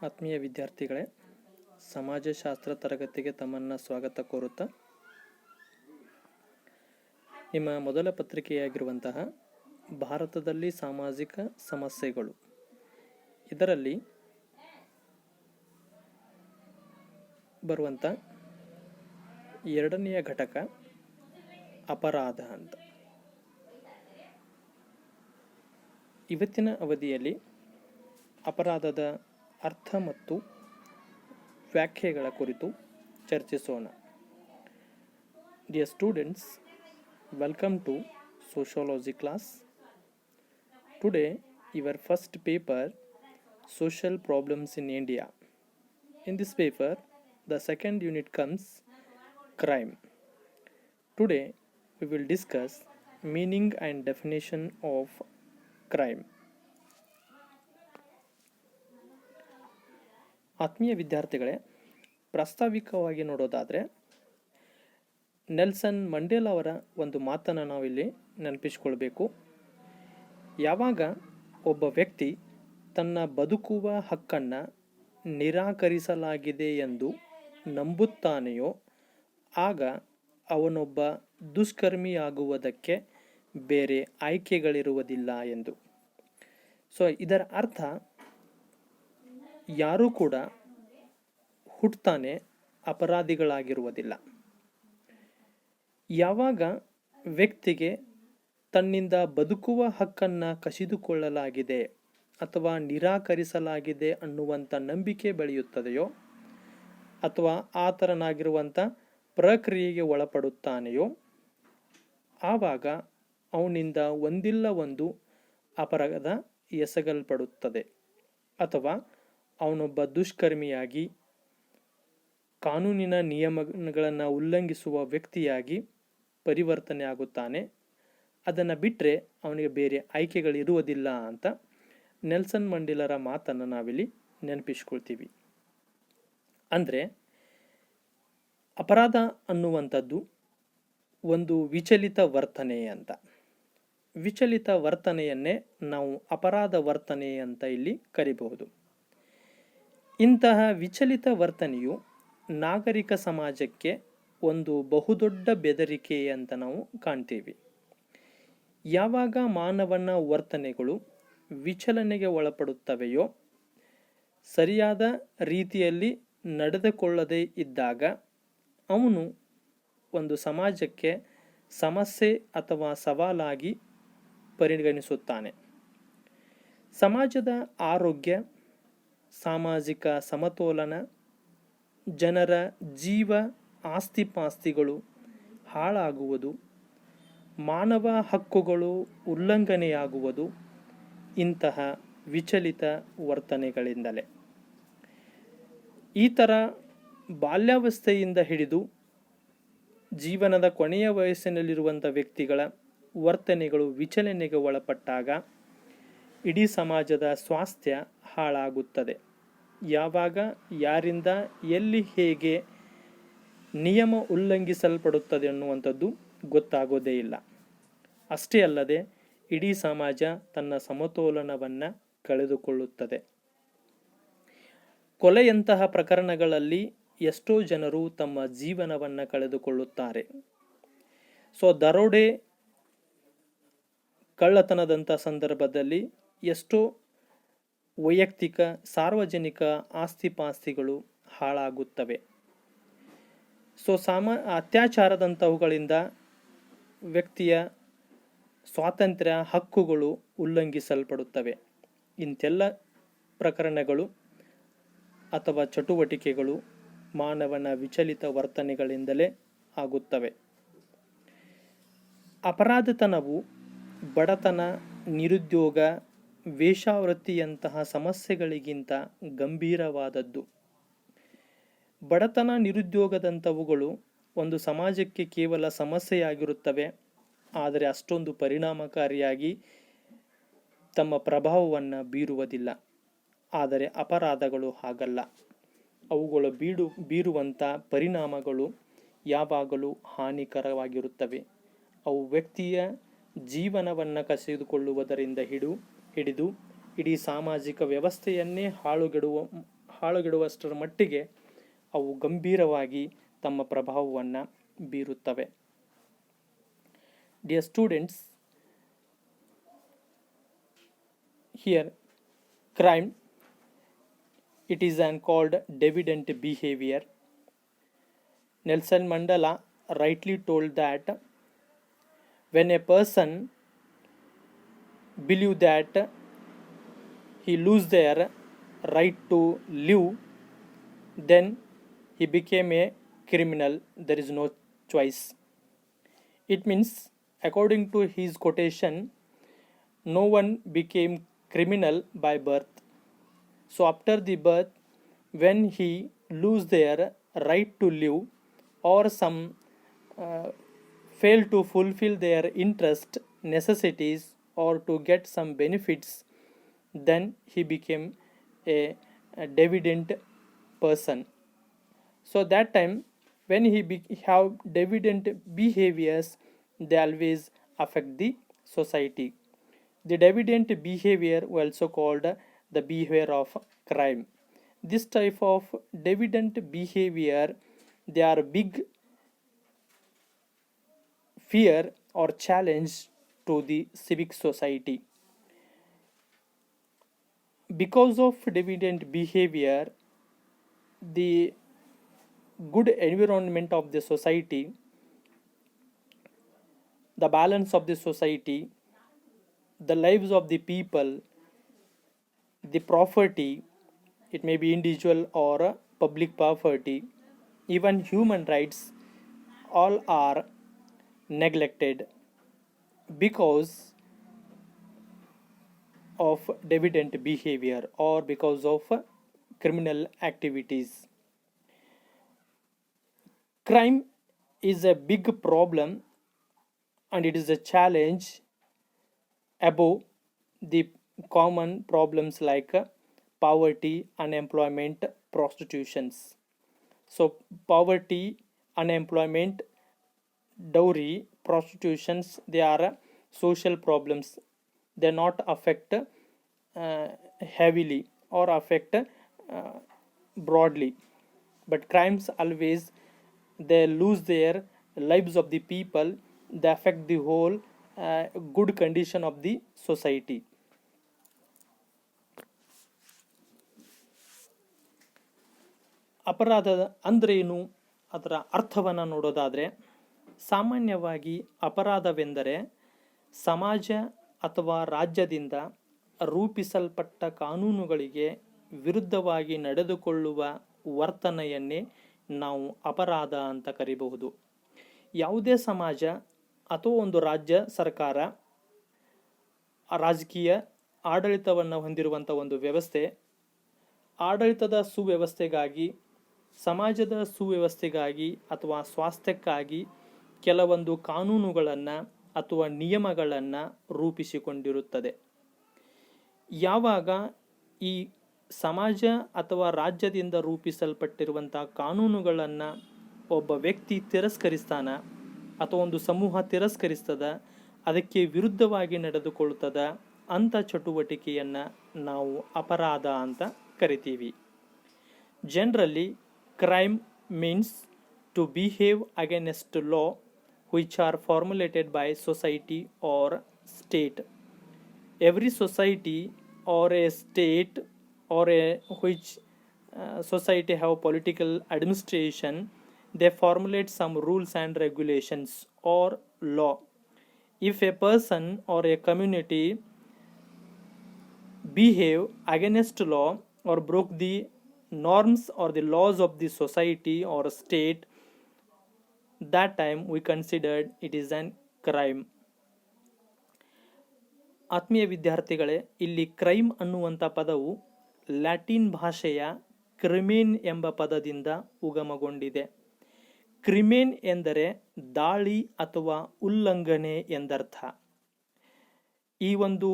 ಆತ್ಮೀಯ ವಿದ್ಯಾರ್ಥಿಗಳೇ, ಸಮಾಜಶಾಸ್ತ್ರ ತರಗತಿಗೆ ತಮ್ಮನ್ನು ಸ್ವಾಗತ ಕೋರುತ್ತಾ ನಿಮ್ಮ ಮೊದಲ ಪತ್ರಿಕೆಯಾಗಿರುವಂತಹ ಭಾರತದಲ್ಲಿ ಸಾಮಾಜಿಕ ಸಮಸ್ಯೆಗಳು ಇದರಲ್ಲಿ ಬರುವಂಥ ಎರಡನೆಯ ಘಟಕ ಅಪರಾಧ ಅಂತ. ಇವತ್ತಿನ ಅವಧಿಯಲ್ಲಿ ಅಪರಾಧದ ಅರ್ಥ ಮತ್ತು ವ್ಯಾಖ್ಯೆಗಳ ಕುರಿತು ಚರ್ಚಿಸೋಣ. Dear students, welcome to Sociology class. Today, your first paper, Social Problems in India. In this paper, the second unit comes Crime. Today, we will discuss meaning and definition of crime. ಆತ್ಮೀಯ ವಿದ್ಯಾರ್ಥಿಗಳೇ, ಪ್ರಾಸ್ತಾವಿಕವಾಗಿ ನೋಡೋದಾದರೆ Nelson Mandela ಅವರ ಒಂದು ಮಾತನ್ನು ನಾವಿಲ್ಲಿ ನೆನಪಿಸಿಕೊಳ್ಬೇಕು. ಯಾವಾಗ ಒಬ್ಬ ವ್ಯಕ್ತಿ ತನ್ನ ಬದುಕುವ ಹಕ್ಕನ್ನು ನಿರಾಕರಿಸಲಾಗಿದೆ ಎಂದು ನಂಬುತ್ತಾನೆಯೋ ಆಗ ಅವನೊಬ್ಬ ದುಷ್ಕರ್ಮಿಯಾಗುವುದಕ್ಕೆ ಬೇರೆ ಆಯ್ಕೆಗಳಿರುವುದಿಲ್ಲ ಎಂದು. ಸೊ ಇದರ ಅರ್ಥ, ಯಾರೂ ಕೂಡ ಹುಟ್ಟುತ್ತಾನೆ ಅಪರಾಧಿಗಳಾಗಿರುವುದಿಲ್ಲ. ಯಾವಾಗ ವ್ಯಕ್ತಿಗೆ ತನ್ನಿಂದ ಬದುಕುವ ಹಕ್ಕನ್ನು ಕಸಿದುಕೊಳ್ಳಲಾಗಿದೆ ಅಥವಾ ನಿರಾಕರಿಸಲಾಗಿದೆ ಅನ್ನುವಂಥ ನಂಬಿಕೆ ಬೆಳೆಯುತ್ತದೆಯೋ ಅಥವಾ ಆ ಥರನಾಗಿರುವಂಥ ಪ್ರಕ್ರಿಯೆಗೆ ಒಳಪಡುತ್ತಾನೆಯೋ ಆವಾಗ ಅವನಿಂದ ಒಂದಿಲ್ಲ ಒಂದು ಅಪರಾಧ ಎಸಗಲ್ಪಡುತ್ತದೆ ಅಥವಾ ಅವನೊಬ್ಬ ದುಷ್ಕರ್ಮಿಯಾಗಿ ಕಾನೂನಿನ ನಿಯಮಗಳನ್ನು ಉಲ್ಲಂಘಿಸುವ ವ್ಯಕ್ತಿಯಾಗಿ ಪರಿವರ್ತನೆ ಆಗುತ್ತಾನೆ. ಅದನ್ನು ಬಿಟ್ಟರೆ ಅವನಿಗೆ ಬೇರೆ ಆಯ್ಕೆಗಳಿರುವುದಿಲ್ಲ ಅಂತ ನೆಲ್ಸನ್ ಮಂಡೇಲರ ಮಾತನ್ನು ನಾವಿಲ್ಲಿ ನೆನಪಿಸ್ಕೊಳ್ತೀವಿ. ಅಂದರೆ ಅಪರಾಧ ಅನ್ನುವಂಥದ್ದು ಒಂದು ವಿಚಲಿತ ವರ್ತನೆ ಅಂತ. ವಿಚಲಿತ ವರ್ತನೆಯನ್ನೇ ನಾವು ಅಪರಾಧ ವರ್ತನೆ ಅಂತ ಇಲ್ಲಿ ಕರಿಬಹುದು. ಇಂತಹ ವಿಚಲಿತ ವರ್ತನೆಯು ನಾಗರಿಕ ಸಮಾಜಕ್ಕೆ ಒಂದು ಬಹುದೊಡ್ಡ ಬೆದರಿಕೆ ಅಂತ ನಾವು ಕಾಣ್ತೀವಿ. ಯಾವಾಗ ಮಾನವನ ವರ್ತನೆಗಳು ವಿಚಲನೆಗೆ ಒಳಪಡುತ್ತವೆಯೋ, ಸರಿಯಾದ ರೀತಿಯಲ್ಲಿ ನಡೆದುಕೊಳ್ಳದೇ ಇದ್ದಾಗ ಅವನು ಒಂದು ಸಮಾಜಕ್ಕೆ ಸಮಸ್ಯೆ ಅಥವಾ ಸವಾಲಾಗಿ ಪರಿಗಣಿಸುತ್ತಾನೆ. ಸಮಾಜದ ಆರೋಗ್ಯ, ಸಾಮಾಜಿಕ ಸಮತೋಲನ, ಜನರ ಜೀವ ಆಸ್ತಿಪಾಸ್ತಿಗಳು ಹಾಳಾಗುವುದು, ಮಾನವ ಹಕ್ಕುಗಳು ಉಲ್ಲಂಘನೆಯಾಗುವುದು ಇಂತಹ ವಿಚಲಿತ ವರ್ತನೆಗಳಿಂದಲೇ. ಈ ಥರ ಬಾಲ್ಯಾವಸ್ಥೆಯಿಂದ ಹಿಡಿದು ಜೀವನದ ಕೊನೆಯ ವಯಸ್ಸಿನಲ್ಲಿರುವಂಥ ವ್ಯಕ್ತಿಗಳ ವರ್ತನೆಗಳು ವಿಚಲನೆಗೆ ಒಳಪಟ್ಟಾಗ ಇಡೀ ಸಮಾಜದ ಸ್ವಾಸ್ಥ್ಯ ಹಾಳಾಗುತ್ತದೆ. ಯಾವಾಗ ಯಾರಿಂದ ಎಲ್ಲಿ ಹೇಗೆ ನಿಯಮ ಉಲ್ಲಂಘಿಸಲ್ಪಡುತ್ತದೆ ಅನ್ನುವಂಥದ್ದು ಗೊತ್ತಾಗೋದೇ ಇಲ್ಲ. ಅಷ್ಟೇ ಅಲ್ಲದೆ ಇಡೀ ಸಮಾಜ ತನ್ನ ಸಮತೋಲನವನ್ನು ಕಳೆದುಕೊಳ್ಳುತ್ತದೆ. ಕೊಲೆಯಂತಹ ಪ್ರಕರಣಗಳಲ್ಲಿ ಎಷ್ಟೋ ಜನರು ತಮ್ಮ ಜೀವನವನ್ನು ಕಳೆದುಕೊಳ್ಳುತ್ತಾರೆ. ಸೊ ದರೋಡೆ, ಕಳ್ಳತನದಂಥ ಸಂದರ್ಭದಲ್ಲಿ ಎಷ್ಟೋ ವೈಯಕ್ತಿಕ ಸಾರ್ವಜನಿಕ ಆಸ್ತಿಪಾಸ್ತಿಗಳು ಹಾಳಾಗುತ್ತವೆ. ಸೊ ಅತ್ಯಾಚಾರದಂಥವುಗಳಿಂದ ವ್ಯಕ್ತಿಯ ಸ್ವಾತಂತ್ರ್ಯ ಹಕ್ಕುಗಳು ಉಲ್ಲಂಘಿಸಲ್ಪಡುತ್ತವೆ. ಇಂತೆಲ್ಲ ಪ್ರಕರಣಗಳು ಅಥವಾ ಚಟುವಟಿಕೆಗಳು ಮಾನವನ ವಿಚಲಿತ ವರ್ತನೆಗಳಿಂದಲೇ ಆಗುತ್ತವೆ. ಅಪರಾಧತನವು ಬಡತನ, ನಿರುದ್ಯೋಗ, ವೇಶ್ಯಾವೃತ್ತಿಯಂತಹ ಸಮಸ್ಯೆಗಳಿಗಿಂತ ಗಂಭೀರವಾದದ್ದು. ಬಡತನ, ನಿರುದ್ಯೋಗದಂಥವುಗಳು ಒಂದು ಸಮಾಜಕ್ಕೆ ಕೇವಲ ಸಮಸ್ಯೆಯಾಗಿರುತ್ತವೆ, ಆದರೆ ಅಷ್ಟೊಂದು ಪರಿಣಾಮಕಾರಿಯಾಗಿ ತಮ್ಮ ಪ್ರಭಾವವನ್ನು ಬೀರುವುದಿಲ್ಲ. ಆದರೆ ಅಪರಾಧಗಳು ಹಾಗಲ್ಲ. ಅವುಗಳು ಬೀರುವಂಥ ಪರಿಣಾಮಗಳು ಯಾವಾಗಲೂ ಹಾನಿಕರವಾಗಿರುತ್ತವೆ. ಅವು ವ್ಯಕ್ತಿಯ ಜೀವನವನ್ನು ಕಸಿದುಕೊಳ್ಳುವುದರಿಂದ ಹಿಡಿದು ಇಡೀ ಸಾಮಾಜಿಕ ವ್ಯವಸ್ಥೆಯನ್ನೇ ಹಾಳುಗೆಡುವಷ್ಟರ ಮಟ್ಟಿಗೆ ಅವು ಗಂಭೀರವಾಗಿ ತಮ್ಮ ಪ್ರಭಾವವನ್ನು ಬೀರುತ್ತವೆ. Dear students, here crime, it is called deviant behavior. Nelson Mandela rightly told that when a person believe that he lose their right to live, then he became a criminal. There is no choice. It means, according to his quotation, no one became criminal by birth. So after the birth, when he lose their right to live, or some fail to fulfill their interest, necessities, or to get some benefits, then he became a deviant person. So that time, when he have deviant behaviors, they always affect the society. The deviant behavior also called the behavior of crime. This type of deviant behavior, they are big fear or challenge to the civic society. Because of deviant behavior, the good environment of the society, the balance of the society, the lives of the people, the property, it may be individual or public property, even human rights, all are neglected because of deviant behavior or because of criminal activities. Crime is a big problem and it is a challenge above the common problems like poverty, unemployment, prostitutions. So poverty, unemployment, dowry, prostitutions, they are social problems. They not affect heavily or affect broadly, but crimes always, they lose their lives of the people, they affect the whole good condition of the society. ಅಪರಾಧ ಅಂದ್ರೇನು, ಅದರ ಅರ್ಥವನ್ನು ನೋಡೋದಾದರೆ, ಸಾಮಾನ್ಯವಾಗಿ ಅಪರಾಧವೆಂದರೆ ಸಮಾಜ ಅಥವಾ ರಾಜ್ಯದಿಂದ ರೂಪಿಸಲ್ಪಟ್ಟ ಕಾನೂನುಗಳಿಗೆ ವಿರುದ್ಧವಾಗಿ ನಡೆದುಕೊಳ್ಳುವ ವರ್ತನೆಯನ್ನೇ ನಾವು ಅಪರಾಧ ಅಂತ ಕರೀಬಹುದು. ಯಾವುದೇ ಸಮಾಜ ಅಥವಾ ಒಂದು ರಾಜ್ಯ ಸರ್ಕಾರ, ರಾಜಕೀಯ ಆಡಳಿತವನ್ನು ಹೊಂದಿರುವಂಥ ಒಂದು ವ್ಯವಸ್ಥೆ, ಆಡಳಿತದ ಸುವ್ಯವಸ್ಥೆಗಾಗಿ, ಸಮಾಜದ ಸುವ್ಯವಸ್ಥೆಗಾಗಿ ಅಥವಾ ಸ್ವಾಸ್ಥ್ಯಕ್ಕಾಗಿ ಕೆಲವೊಂದು ಕಾನೂನುಗಳನ್ನು ಅಥವಾ ನಿಯಮಗಳನ್ನು ರೂಪಿಸಿಕೊಂಡಿರುತ್ತದೆ. ಯಾವಾಗ ಈ ಸಮಾಜ ಅಥವಾ ರಾಜ್ಯದಿಂದ ರೂಪಿಸಲ್ಪಟ್ಟಿರುವಂಥ ಕಾನೂನುಗಳನ್ನು ಒಬ್ಬ ವ್ಯಕ್ತಿ ತಿರಸ್ಕರಿಸ್ತಾನ ಅಥವಾ ಒಂದು ಸಮೂಹ ತಿರಸ್ಕರಿಸ್ತದ, ಅದಕ್ಕೆ ವಿರುದ್ಧವಾಗಿ ನಡೆದುಕೊಳ್ಳುತ್ತದ, ಅಂಥ ಚಟುವಟಿಕೆಯನ್ನು ನಾವು ಅಪರಾಧ ಅಂತ ಕರಿತೀವಿ. Generally crime means to behave against law which are formulated by society or state. Every society or a state or a which society have political administration, they formulate some rules and regulations or law. If a person or a community behave against law or broke the norms or the laws of the society or state, that time we considered it is an crime. ಆತ್ಮೀಯ ವಿದ್ಯಾರ್ಥಿಗಳೇ, ಇಲ್ಲಿ crime ಅನ್ನುವಂಥ ಪದವು Latin ಭಾಷೆಯ ಕ್ರಿಮೇನ್ ಎಂಬ ಪದದಿಂದ ಉಗಮಗೊಂಡಿದೆ. ಕ್ರಿಮೇನ್ ಎಂದರೆ ದಾಳಿ ಅಥವಾ ಉಲ್ಲಂಘನೆ ಎಂದರ್ಥ. ಈ ಒಂದು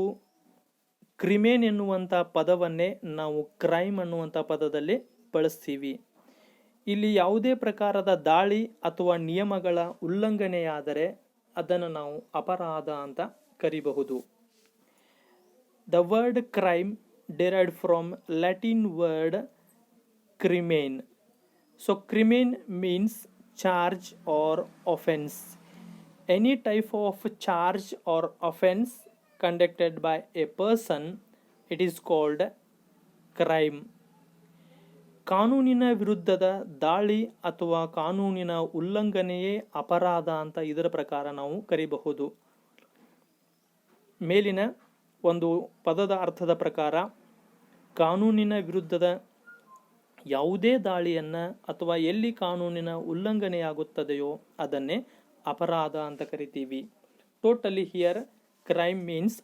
ಕ್ರಿಮೇನ್ ಎನ್ನುವಂಥ ಪದವನ್ನೇ ನಾವು ಕ್ರೈಮ್ ಅನ್ನುವಂಥ ಪದದಲ್ಲಿ ಬಳಸ್ತೀವಿ. ಇಲ್ಲಿ ಯಾವುದೇ ಪ್ರಕಾರದ ದಾಳಿ ಅಥವಾ ನಿಯಮಗಳ ಉಲ್ಲಂಘನೆಯಾದರೆ ಅದನ್ನು ನಾವು ಅಪರಾಧ ಅಂತ ಕರಿಬಹುದು. The word crime derived from Latin word crimen. So crimen means charge or offense. Any type of charge or offense conducted by a person, it is called crime. ಕಾನೂನಿನ ವಿರುದ್ಧದ ದಾಳಿ ಅಥವಾ ಕಾನೂನಿನ ಉಲ್ಲಂಘನೆಯೇ ಅಪರಾಧ ಅಂತ ಇದರ ಪ್ರಕಾರ ನಾವು ಕರೀಬಹುದು. ಮೇಲಿನ ಒಂದು ಪದದ ಅರ್ಥದ ಪ್ರಕಾರ ಕಾನೂನಿನ ವಿರುದ್ಧದ ಯಾವುದೇ ದಾಳಿಯನ್ನು ಅಥವಾ ಎಲ್ಲಿ ಕಾನೂನಿನ ಉಲ್ಲಂಘನೆಯಾಗುತ್ತದೆಯೋ ಅದನ್ನೇ ಅಪರಾಧ ಅಂತ ಕರಿತೀವಿ. Totally here crime means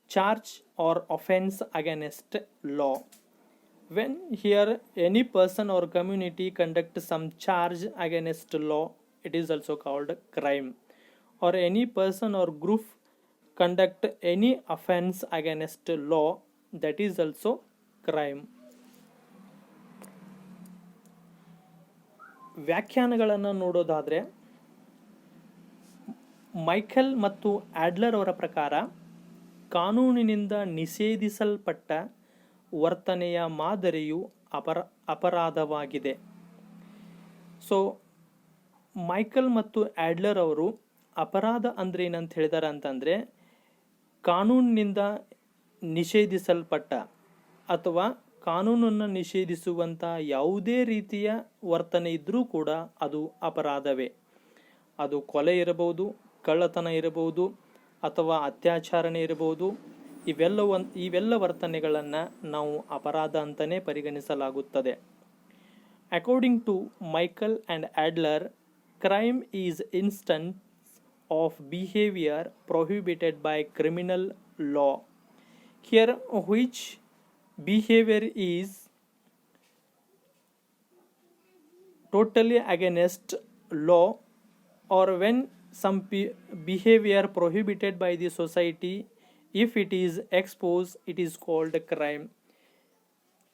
charge or offense against law. When here any person or community conduct some charge against law, it is also called crime. Or any person or group conduct any offense against law, that is also crime. ವ್ಯಾಖ್ಯಾನಗಳನ್ನು ನೋಡೋದಾದರೆ Michael ಮತ್ತು Adler ಅವರ ಪ್ರಕಾರ ಕಾನೂನಿನಿಂದ ನಿಷೇಧಿಸಲ್ಪಟ್ಟ ವರ್ತನೆಯ ಮಾದರಿಯು ಅಪರಾಧವಾಗಿದೆ. So Michael ಮತ್ತು Adler ಅವರು ಅಪರಾಧ ಅಂದ್ರೆ ಏನಂತ ಹೇಳಿದಾರೆ ಅಂತಂದರೆ ಕಾನೂನಿನಿಂದ ನಿಷೇಧಿಸಲ್ಪಟ್ಟ ಅಥವಾ ಕಾನೂನನ್ನು ನಿಷೇಧಿಸುವಂಥ ಯಾವುದೇ ರೀತಿಯ ವರ್ತನೆ ಇದ್ದರೂ ಕೂಡ ಅದು ಅಪರಾಧವೇ. ಅದು ಕೊಲೆ ಇರಬಹುದು, ಕಳ್ಳತನ ಇರಬಹುದು ಅಥವಾ ಅತ್ಯಾಚಾರಣೆ ಇರಬಹುದು. ಇವೆಲ್ಲ ವರ್ತನೆಗಳನ್ನು ನಾವು ಅಪರಾಧ ಅಂತಲೇ ಪರಿಗಣಿಸಲಾಗುತ್ತದೆ. According to Michael and Adler, crime is instance of behaviour prohibited by criminal law. Here which behavior is totally against law, or when some behavior prohibited by the society, if it is exposed, it is called crime.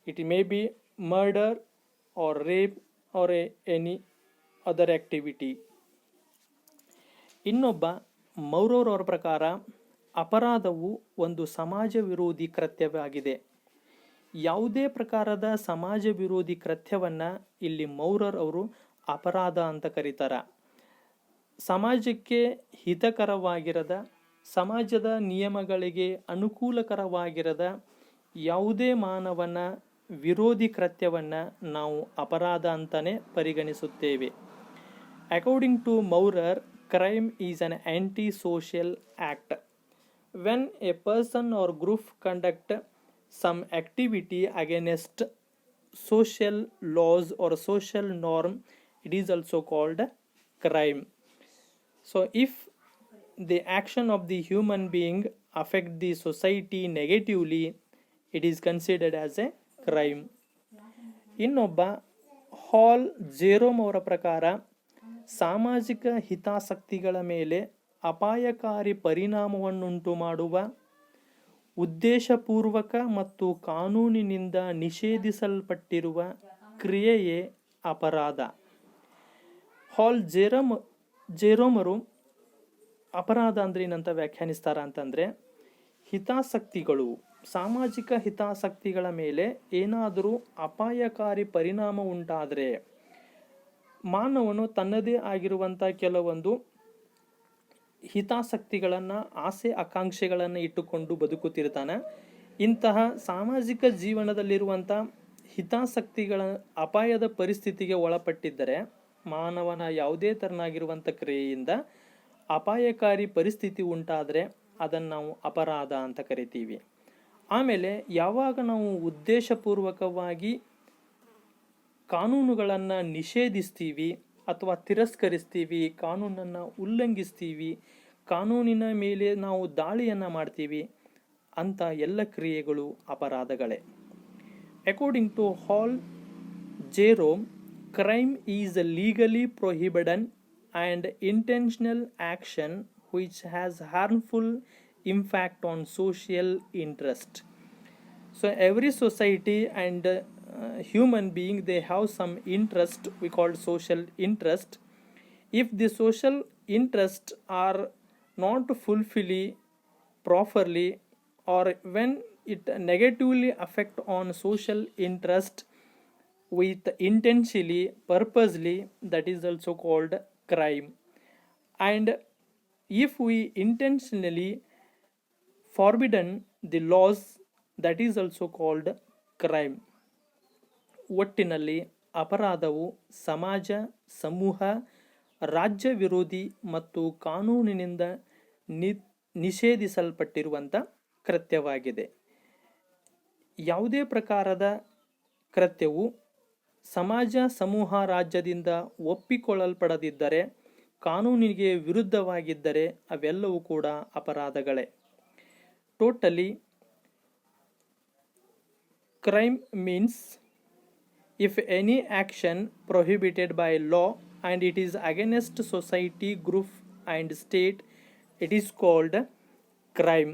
It may be murder or rape or any other activity. ಇನ್ನೊಬ್ಬ Maurer ಪ್ರಕಾರ ಅಪರಾಧವು ಒಂದು ಸಮಾಜ ವಿರೋಧಿ ಕೃತ್ಯವಾಗಿದೆ. ಯಾವುದೇ ಪ್ರಕಾರದ ಸಮಾಜ ವಿರೋಧಿ ಕೃತ್ಯವನ್ನು ಇಲ್ಲಿ ಮೌರರ್ ಅವರು ಅಪರಾಧ ಅಂತ ಕರೀತಾರೆ. ಸಮಾಜಕ್ಕೆ ಹಿತಕರವಾಗಿರದ, ಸಮಾಜದ ನಿಯಮಗಳಿಗೆ ಅನುಕೂಲಕರವಾಗಿರದ ಯಾವುದೇ ಮಾನವನ ವಿರೋಧಿ ಕೃತ್ಯವನ್ನು ನಾವು ಅಪರಾಧ ಅಂತಲೇ ಪರಿಗಣಿಸುತ್ತೇವೆ. According to Mowrer, crime is an anti-social act. When a person or group conduct some activity against social laws or social norm, it is also called crime. So if the action of the human being affect the society negatively, it is considered as a crime. ಇನ್ನೊಬ್ಬ ಹಾಲ್ Jerome ಅವರ ಪ್ರಕಾರ ಸಾಮಾಜಿಕ ಹಿತಾಸಕ್ತಿಗಳ ಮೇಲೆ ಅಪಾಯಕಾರಿ ಪರಿಣಾಮವನ್ನುಂಟು ಮಾಡುವ ಉದ್ದೇಶಪೂರ್ವಕ ಮತ್ತು ಕಾನೂನಿನಿಂದ ನಿಷೇಧಿಸಲ್ಪಟ್ಟಿರುವ ಕ್ರಿಯೆಯೇ ಅಪರಾಧ. ಹಾಲ್ ಜೆರೋಮರು ಅಪರಾಧ ಅಂದ್ರೆ ಏನಂತ ವ್ಯಾಖ್ಯಾನಿಸ್ತಾರ ಅಂತಂದರೆ, ಹಿತಾಸಕ್ತಿಗಳು, ಸಾಮಾಜಿಕ ಹಿತಾಸಕ್ತಿಗಳ ಮೇಲೆ ಏನಾದರೂ ಅಪಾಯಕಾರಿ ಪರಿಣಾಮ ಉಂಟಾದರೆ ಮಾನವನು ತನ್ನದೇ ಆಗಿರುವಂಥ ಕೆಲವೊಂದು ಹಿತಾಸಕ್ತಿಗಳನ್ನು, ಆಸೆ ಆಕಾಂಕ್ಷೆಗಳನ್ನು ಇಟ್ಟುಕೊಂಡು ಬದುಕುತ್ತಿರ್ತಾನೆ. ಇಂತಹ ಸಾಮಾಜಿಕ ಜೀವನದಲ್ಲಿರುವಂಥ ಹಿತಾಸಕ್ತಿಗಳ ಅಪಾಯದ ಪರಿಸ್ಥಿತಿಗೆ ಒಳಪಟ್ಟಿದ್ದರೆ ಮಾನವನ ಯಾವುದೇ ತೆರನಾಗಿರುವಂಥ ಕ್ರಿಯೆಯಿಂದ ಅಪಾಯಕಾರಿ ಪರಿಸ್ಥಿತಿ ಉಂಟಾದರೆ ಅದನ್ನು ನಾವು ಅಪರಾಧ ಅಂತ ಕರಿತೀವಿ. ಆಮೇಲೆ ಯಾವಾಗ ನಾವು ಉದ್ದೇಶಪೂರ್ವಕವಾಗಿ ಕಾನೂನುಗಳನ್ನು ನಿಷೇಧಿಸ್ತೀವಿ ಅಥವಾ ತಿರಸ್ಕರಿಸ್ತೀವಿ, ಕಾನೂನನ್ನು ಉಲ್ಲಂಘಿಸ್ತೀವಿ, ಕಾನೂನಿನ ಮೇಲೆ ನಾವು ದಾಳಿಯನ್ನು ಮಾಡ್ತೀವಿ, ಅಂಥ ಎಲ್ಲ ಕ್ರಿಯೆಗಳು ಅಪರಾಧಗಳೇ. According to Hall Jerome, crime is legally prohibited and intentional action which has harmful impact on social interest. So every society and human being, they have some interest, we call social interest. If the social interests are not fulfilled properly, or when it negatively affect on social interest with intentionally, purposely, that is also called crime. And if we intentionally forbidden the laws, that is also called crime. ಒಟ್ಟಿನಲ್ಲಿ ಅಪರಾಧವು ಸಮಾಜ, ಸಮೂಹ, ರಾಜ್ಯ ವಿರೋಧಿ ಮತ್ತು ಕಾನೂನಿನಿಂದ ನಿಷೇಧಿಸಲ್ಪಟ್ಟಿರುವಂಥ ಕೃತ್ಯವಾಗಿದೆ. ಯಾವುದೇ ಪ್ರಕಾರದ ಕೃತ್ಯವು ಸಮಾಜ, ಸಮೂಹ, ರಾಜ್ಯದಿಂದ ಒಪ್ಪಿಕೊಳ್ಳಲ್ಪಡದಿದ್ದರೆ, ಕಾನೂನಿಗೆ ವಿರುದ್ಧವಾಗಿದ್ದರೆ ಅವೆಲ್ಲವೂ ಕೂಡ ಅಪರಾಧಗಳೇ. Totally crime means if any action prohibited by law and it is against society, group and state, it is called crime.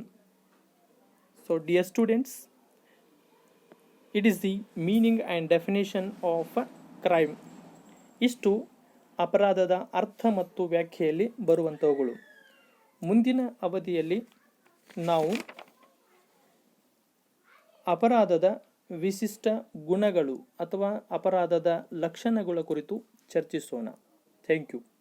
So dear students, it is the meaning and definition of crime. ಇಷ್ಟು ಅಪರಾಧದ ಅರ್ಥ ಮತ್ತು ವ್ಯಾಖ್ಯೆಯಲ್ಲಿ ಬರುವಂಥವುಗಳು. ಮುಂದಿನ ಅವಧಿಯಲ್ಲಿ ನಾವು ಅಪರಾಧದ ವಿಶಿಷ್ಟ ಗುಣಗಳು ಅಥವಾ ಅಪರಾಧದ ಲಕ್ಷಣಗಳ ಕುರಿತು ಚರ್ಚಿಸೋಣ. Thank you.